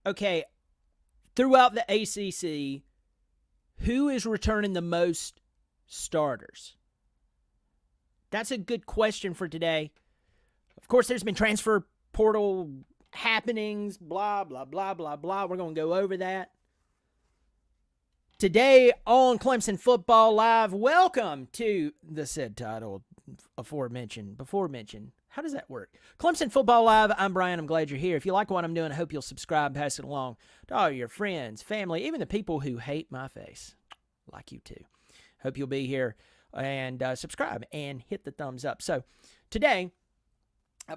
Okay, throughout the ACC, who is returning the most starters? That's a good question for today. Of course, there's been transfer portal happenings, blah, blah, blah, blah, blah. We're going to go over that. Today on Clemson Football Live, welcome to the said title before mentioned. How does that work? Clemson Football Live, I'm Brian. I'm glad you're here. If you like what I'm doing, I hope you'll subscribe, pass it along to all your friends, family, even the people who hate my face, like you too. Hope you'll be here and subscribe and hit the thumbs up. So today, I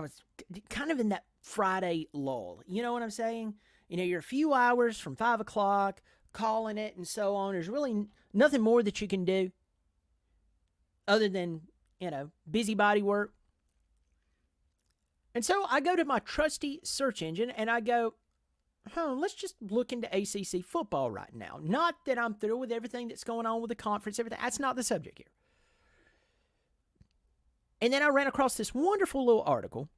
was kind of in that Friday lull. You know what I'm saying? You know, you're a few hours from 5 o'clock, calling it and so on. There's really nothing more that you can do other than, busybody work. And so I go to my trusty search engine and I go, let's just look into ACC football right now. Not that I'm through with everything that's going on with the conference, everything. That's not the subject here. And then I ran across this wonderful little article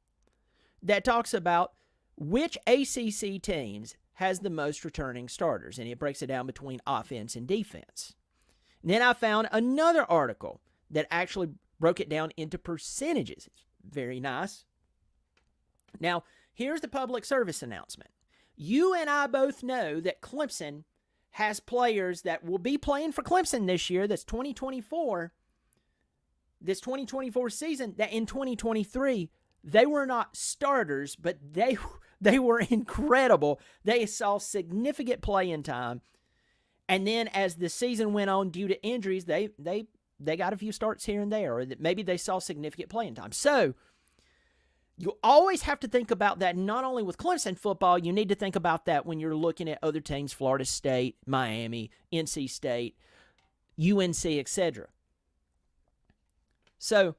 that talks about which ACC teams has the most returning starters, and it breaks it down between offense and defense. And then I found another article that actually broke it down into percentages. It's very nice. Now, here's the public service announcement. You and I both know that Clemson has players that will be playing for Clemson this year, that's 2024, this 2024 season, that in 2023, they were not starters, but they were incredible. They saw significant playing time. And then as the season went on due to injuries, they got a few starts here and there, or that maybe they saw significant playing time. So you always have to think about that, not only with Clemson football, you need to think about that when you're looking at other teams, Florida State, Miami, NC State, UNC, etc. So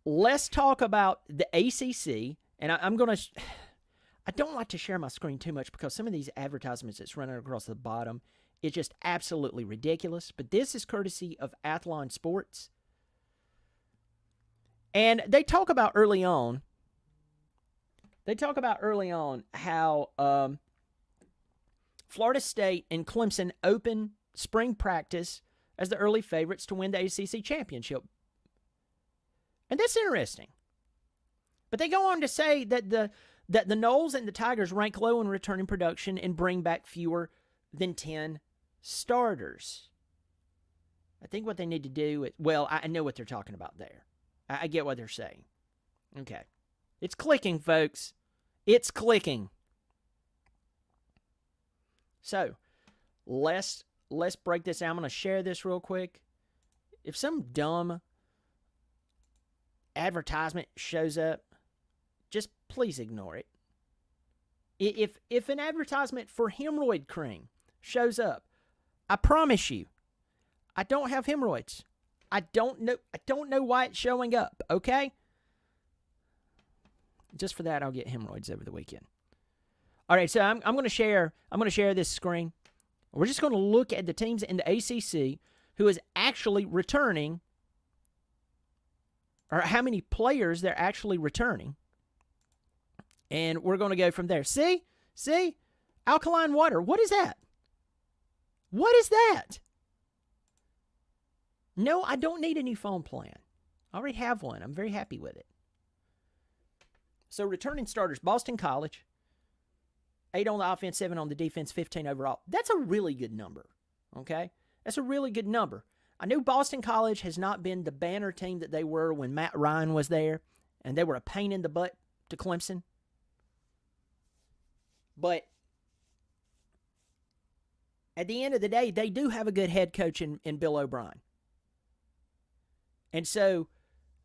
let's talk about the ACC, and I don't like to share my screen too much because some of these advertisements that's running across the bottom is just absolutely ridiculous, but this is courtesy of Athlon Sports. And they talk about early on how Florida State and Clemson open spring practice as the early favorites to win the ACC championship. And that's interesting. But they go on to say that the Noles and the Tigers rank low in returning production and bring back fewer than 10 starters. I think what they need to do is, I know what they're talking about there. I get what they're saying. Okay. It's clicking, folks. It's clicking. So, let's break this down. I'm going to share this real quick. If some dumb advertisement shows up, just please ignore it. If an advertisement for hemorrhoid cream shows up, I promise you, I don't have hemorrhoids. I don't know why it's showing up, okay? Just for that, I'll get hemorrhoids over the weekend. All right, so I'm going to share this screen. We're just going to look at the teams in the ACC who is actually returning, or how many players they're actually returning. And we're going to go from there. See? Alkaline water. What is that? What is that? No, I don't need a new phone plan. I already have one. I'm very happy with it. So returning starters, Boston College, 8 on the offense, 7 on the defense, 15 overall. That's a really good number, okay? That's a really good number. I know Boston College has not been the banner team that they were when Matt Ryan was there, and they were a pain in the butt to Clemson. But at the end of the day, they do have a good head coach in Bill O'Brien. And so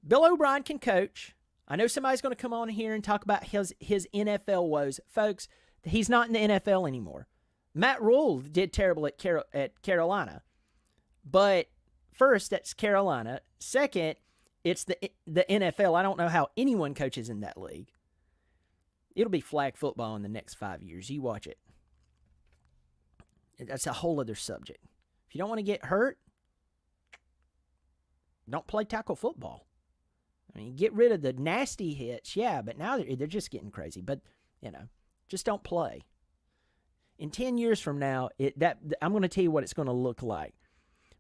Bill O'Brien can coach. I know somebody's going to come on here and talk about his NFL woes. Folks, he's not in the NFL anymore. Matt Rule did terrible at Carolina. But first, that's Carolina. Second, it's the NFL. I don't know how anyone coaches in that league. It'll be flag football in the next 5 years. You watch it. That's a whole other subject. If you don't want to get hurt, don't play tackle football. I mean, get rid of the nasty hits, yeah, but now they're just getting crazy. But, Just don't play. In 10 years from now, I'm going to tell you what it's going to look like.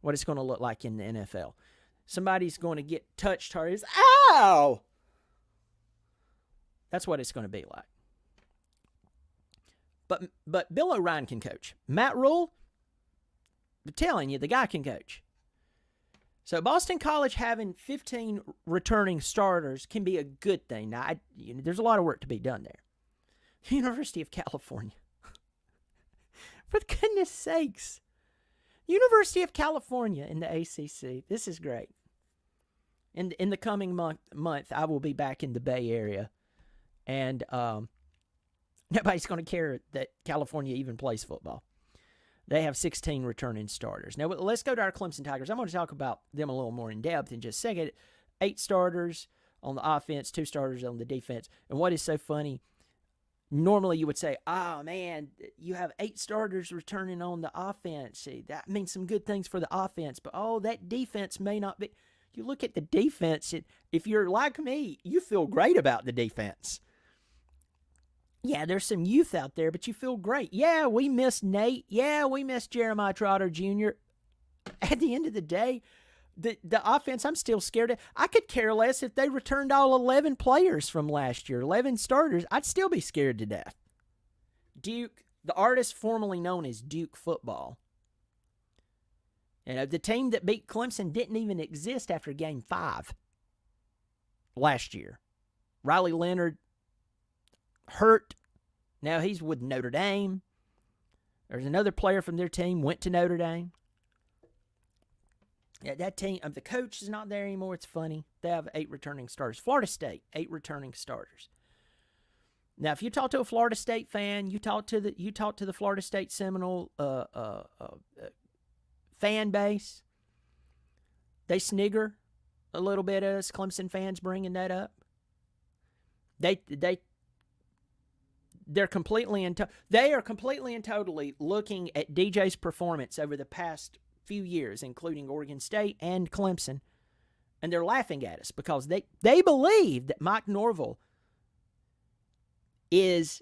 What it's going to look like in the NFL. Somebody's going to get touched hard. Ow! That's what it's going to be like. But Bill O'Ryan can coach. Matt Rule, I'm telling you, the guy can coach. So Boston College having 15 returning starters can be a good thing. Now, there's a lot of work to be done there. University of California. For goodness sakes. University of California in the ACC. This is great. In the coming month, I will be back in the Bay Area. And nobody's going to care that California even plays football. They have 16 returning starters. Now, let's go to our Clemson Tigers. I'm going to talk about them a little more in depth in just a second. 8 starters on the offense, 2 starters on the defense. And what is so funny, normally you would say, oh, man, you have 8 starters returning on the offense. See, that means some good things for the offense. But, that defense may not be. You look at the defense, if you're like me, you feel great about the defense. Yeah, there's some youth out there, but you feel great. Yeah, we missed Nate. Yeah, we missed Jeremiah Trotter Jr. At the end of the day, the offense, I'm still scared of. I could care less if they returned all 11 players from last year, 11 starters. I'd still be scared to death. Duke, the artist formerly known as Duke football. The team that beat Clemson didn't even exist after Game 5 last year. Riley Leonard hurt. Now he's with Notre Dame. There's another player from their team went to Notre Dame. Yeah, that team, the coach is not there anymore. It's funny. They have 8 returning starters. Florida State, 8 returning starters. Now, if you talk to a Florida State fan, you talk to the Florida State Seminole fan base, they snigger a little bit at us Clemson fans bringing that up. They're completely and totally looking at DJ's performance over the past few years, including Oregon State and Clemson, and they're laughing at us because they believe that Mike Norvell is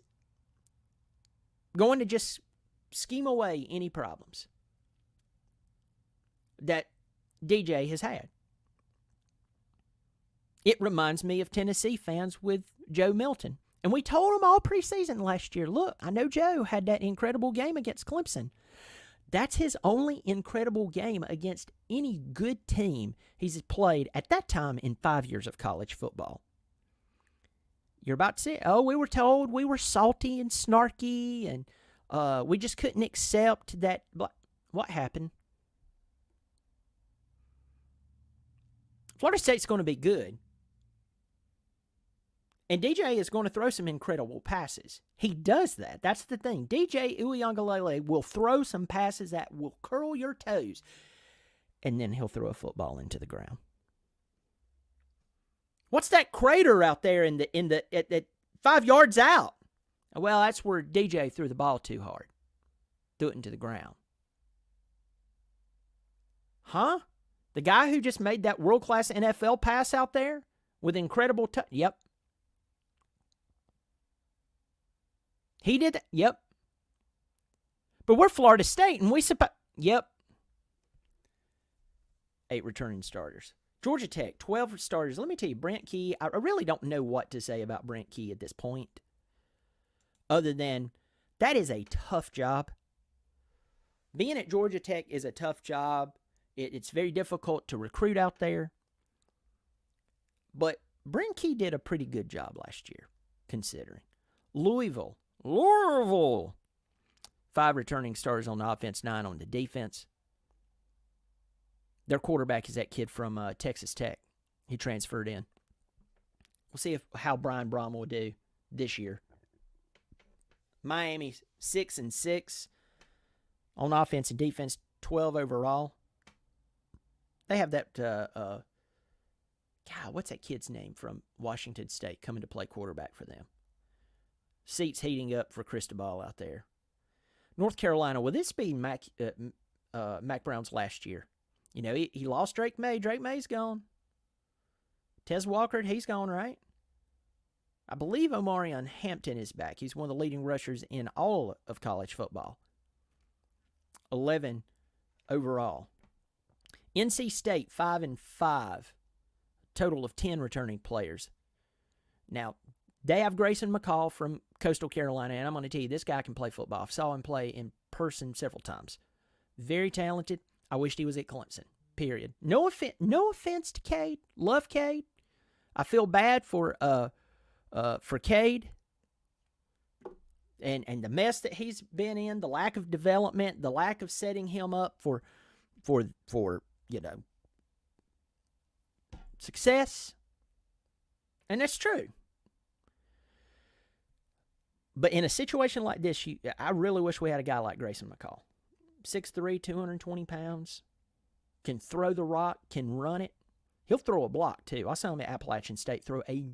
going to just scheme away any problems that DJ has had. It reminds me of Tennessee fans with Joe Milton. And we told them all preseason last year, look, I know Joe had that incredible game against Clemson. That's his only incredible game against any good team he's played at that time in 5 years of college football. You're about to say, we were told we were salty and snarky and we just couldn't accept that. What happened? Florida State's going to be good. And DJ is going to throw some incredible passes. He does that. That's the thing. DJ Uiagalelei will throw some passes that will curl your toes. And then he'll throw a football into the ground. What's that crater out there at 5 yards out? Well, that's where DJ threw the ball too hard. Threw it into the ground. Huh? The guy who just made that world-class NFL pass out there with incredible yep. He did that? Yep. But we're Florida State, and yep. 8 returning starters. Georgia Tech, 12 starters. Let me tell you, Brent Key, I really don't know what to say about Brent Key at this point, other than that is a tough job. Being at Georgia Tech is a tough job. It's very difficult to recruit out there. But Brent Key did a pretty good job last year, considering. Louisville. 5 returning starters on the offense, 9 on the defense. Their quarterback is that kid from Texas Tech. He transferred in. We'll see how Brian Brom will do this year. Miami, 6-6 on offense and defense, 12 overall. They have that, what's that kid's name from Washington State coming to play quarterback for them? Seats heating up for Cristobal out there. North Carolina, will this be Mac Brown's last year? You know, he lost Drake May. Drake May's gone. Tez Walker, he's gone, right? I believe Omarion Hampton is back. He's one of the leading rushers in all of college football. 11 overall. NC State 5-5, total of 10 returning players. Now, they have Grayson McCall from Coastal Carolina, and I'm going to tell you, this guy can play football. I saw him play in person several times. Very talented. I wished he was at Clemson, period. No offense to Cade. Love Cade. I feel bad for Cade and the mess that he's been in, the lack of development, the lack of setting him up for success. And that's true. But in a situation like this, I really wish we had a guy like Grayson McCall. 6'3", 220 pounds, can throw the rock, can run it. He'll throw a block, too. I saw him at Appalachian State throw a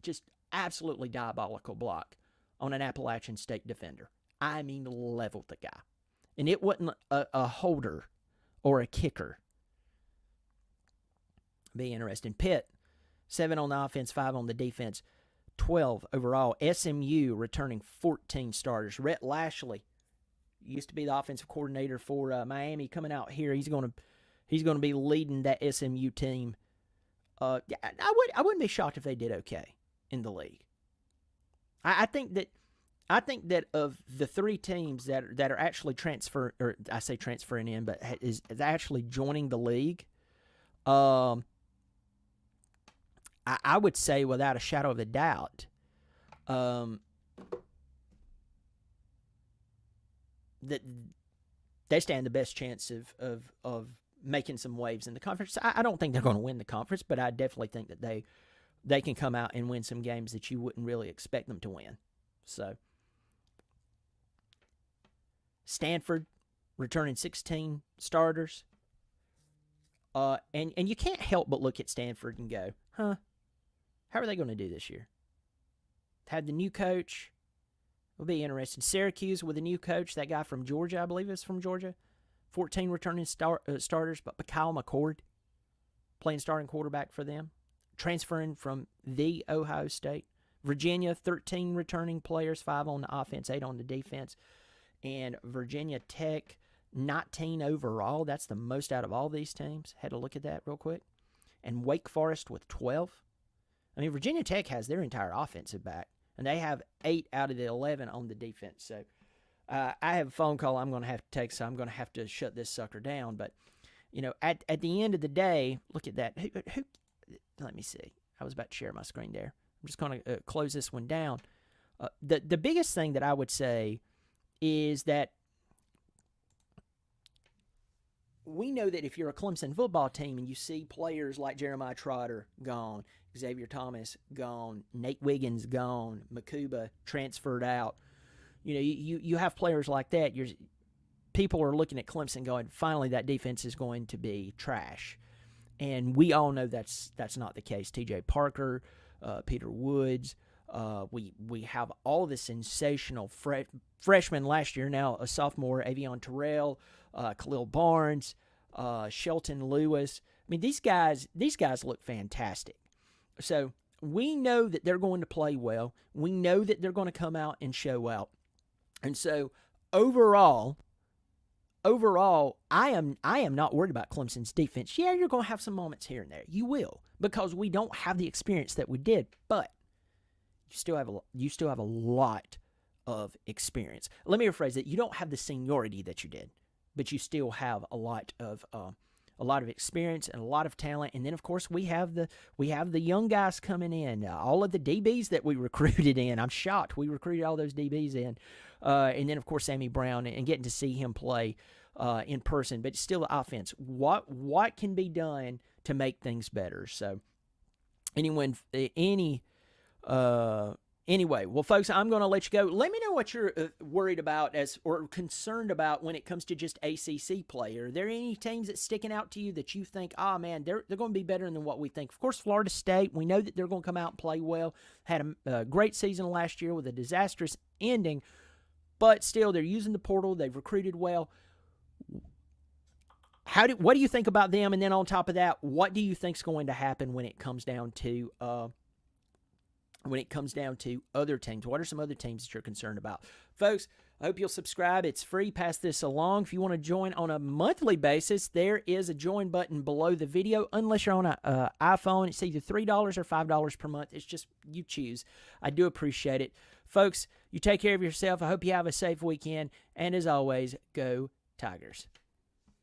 just absolutely diabolical block on an Appalachian State defender. I mean, leveled the guy. And it wasn't a holder or a kicker. Be interesting. Pitt, 7 on the offense, 5 on the defense, 12 overall. SMU returning 14 starters. Rhett Lashley used to be the offensive coordinator for Miami. Coming out here, he's going to be leading that SMU team. I wouldn't be shocked if they did okay in the league. I think that of the 3 teams that are actually transferring in, but is actually joining the league, I would say without a shadow of a doubt, that they stand the best chance of making some waves in the conference. I don't think they're going to win the conference, but I definitely think that they can come out and win some games that you wouldn't really expect them to win. So, Stanford returning 16 starters. And you can't help but look at Stanford and go, how are they going to do this year? Had the new coach. It'll be interesting. Syracuse with a new coach, that guy from Georgia, I believe is from Georgia. 14 returning starters, but Kyle McCord playing starting quarterback for them. Transferring from the Ohio State. Virginia, 13 returning players, 5 on the offense, 8 on the defense. And Virginia Tech, 19 overall. That's the most out of all these teams. Had to look at that real quick. And Wake Forest with 12. I mean, Virginia Tech has their entire offensive back, and they have 8 out of the 11 on the defense. So I have a phone call I'm going to have to take, so I'm going to have to shut this sucker down. But, at the end of the day, look at that. Who? Let me see. I was about to share my screen there. I'm just going to close this one down. The biggest thing that I would say is that we know that if you're a Clemson football team and you see players like Jeremiah Trotter gone, Xavier Thomas gone, Nate Wiggins gone, Makuba transferred out, you have players like that. People are looking at Clemson going, finally that defense is going to be trash. And we all know that's not the case. T.J. Parker, Peter Woods, we have all the sensational freshmen last year, now a sophomore, Avion Terrell, Khalil Barnes, Shelton Lewis. I mean, these guys look fantastic. So we know that they're going to play well. We know that they're going to come out and show out. And so overall, I am not worried about Clemson's defense. Yeah, you're going to have some moments here and there. You will, because we don't have the experience that we did. But you still have a lot of experience. Let me rephrase it. You don't have the seniority that you did, but you still have a lot of experience and a lot of talent. And then, of course, we have the young guys coming in. All of the DBs that we recruited in. I'm shocked we recruited all those DBs in. And then, of course, Sammy Brown, and getting to see him play in person. But still, the offense. What can be done to make things better? So, Anyway, well, folks, I'm going to let you go. Let me know what you're worried about or concerned about when it comes to just ACC play. Are there any teams that's sticking out to you that you think, man, they're going to be better than what we think? Of course, Florida State, we know that they're going to come out and play well. Had a great season last year with a disastrous ending, but still, they're using the portal. They've recruited well. What do you think about them? And then on top of that, what do you think is going to happen when it comes down to when it comes down to other teams. What are some other teams that you're concerned about? Folks, I hope you'll subscribe. It's free. Pass this along. If you want to join on a monthly basis, there is a join button below the video. Unless you're on an iPhone, it's either $3 or $5 per month. It's just you choose. I do appreciate it. Folks, you take care of yourself. I hope you have a safe weekend. And as always, go Tigers.